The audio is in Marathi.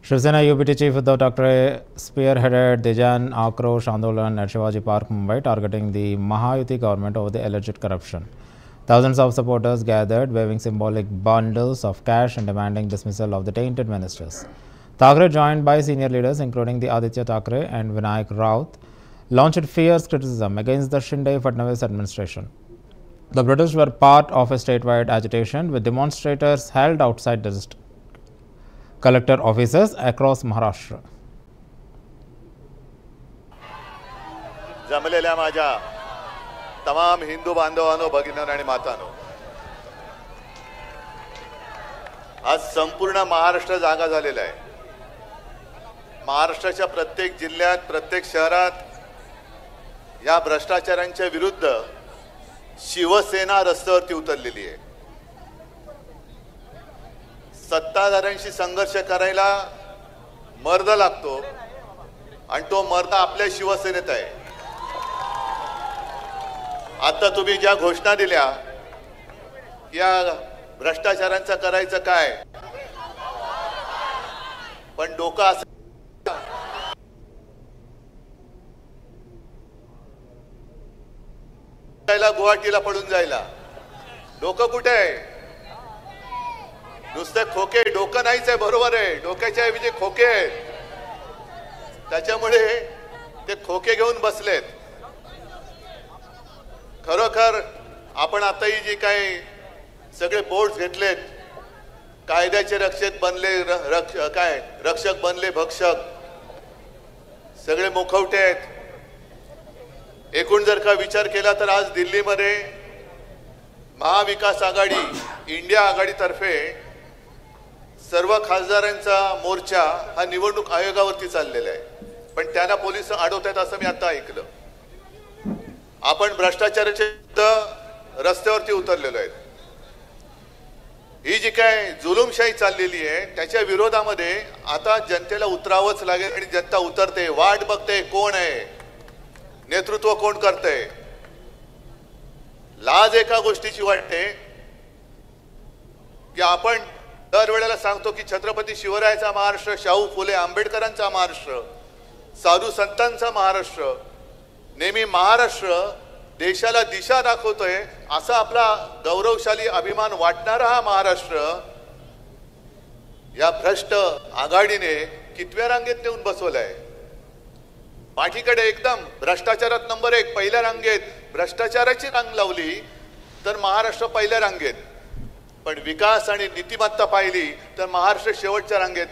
Shiv Sena UPT Chief Uddhav Thackeray spearheaded the Jan Akrosh Andolan at Shivaji Park, Mumbai, targeting the Mahayuti government over the alleged corruption. Thousands of supporters gathered, waving symbolic bundles of cash and demanding dismissal of the tainted ministers. Thackeray, joined by senior leaders including the Aditya Thackeray and Vinayak Raut, launched fierce criticism against the Shinde-Fadnavis administration. The protests were part of a statewide agitation, with demonstrators held outside the collector offices across Maharashtra. जमलेल्या माझ्या तमाम हिंदू बांधवांनो, भगिनींनो आणि मातांनो, आज संपूर्ण महाराष्ट्र जागा झालेला आहे. महाराष्ट्राच्या प्रत्येक जिल्ह्यात, प्रत्येक शहरात या भ्रष्टाचारांच्या विरुद्ध शिवसेना रस्त्यावरती उतरलेली आहे. सत्ताधाऱ्यांशी संघर्ष करायला मर्द लागतो आणि तो मर्द आपल्या शिवसेनेत आहे. आता तुम्ही ज्या घोषणा दिल्या, या भ्रष्टाचारांचं करायचं काय, पण डोकं असं गुवाहाटीला पडून जायला. डोकं कुठे आहे? नुसते खोके. डोकं नाहीच आहे, बरोबर आहे, डोक्याच्या ऐवजी खोके आहेत. त्याच्यामुळे ते खोके घेऊन बसलेत. खरोखर आपण आताही जी काही सगळे बोर्ड घेतलेत, कायद्याचे रक्षक बनले, रक्षक बनले भक्षक, सगळे मुखवटे आहेत. एकूण जर का विचार केला तर आज दिल्लीमध्ये महाविकास आघाडी, इंडिया आघाडीतर्फे सर्व खासदारांचा मोर्चा हा निवडणूक आयोगावरती चाललेला आहे. पण त्यांना पोलीस अडवतात असं मी आता ऐकलं. आपण भ्रष्टाचाराच्या रस्त्यावरती उतरलेलो आहे. ही जी काय जुलूमशाही चाललेली आहे त्याच्या विरोधामध्ये आता जनतेला उतरावंच लागेल आणि जनता उतरते. वाट बघते कोण आहे, नेतृत्व कोण करते. लाज एका गोष्टीची वाटते की आपण दरवेळेला सांगतो की छत्रपती शिवरायाचा महाराष्ट्र, शाहू फुले आंबेडकरांचा महाराष्ट्र, साधू संतांचा महाराष्ट्र, नेहमी महाराष्ट्र देशाला दिशा दाखवतोय असा आपला गौरवशाली अभिमान वाटणारा हा महाराष्ट्र या भ्रष्ट आघाडीने कितव्या रांगेत नेऊन बसवलाय. पाठीकडे एकदम भ्रष्टाचारात नंबर 1 पहिल्या रांगेत भ्रष्टाचाराची रांग लावली तर महाराष्ट्र पहिल्या रांगेत, पण विकास आणि नीतिमत्ता पाहिली तर महाराष्ट्र शेवटच्या रांगेत.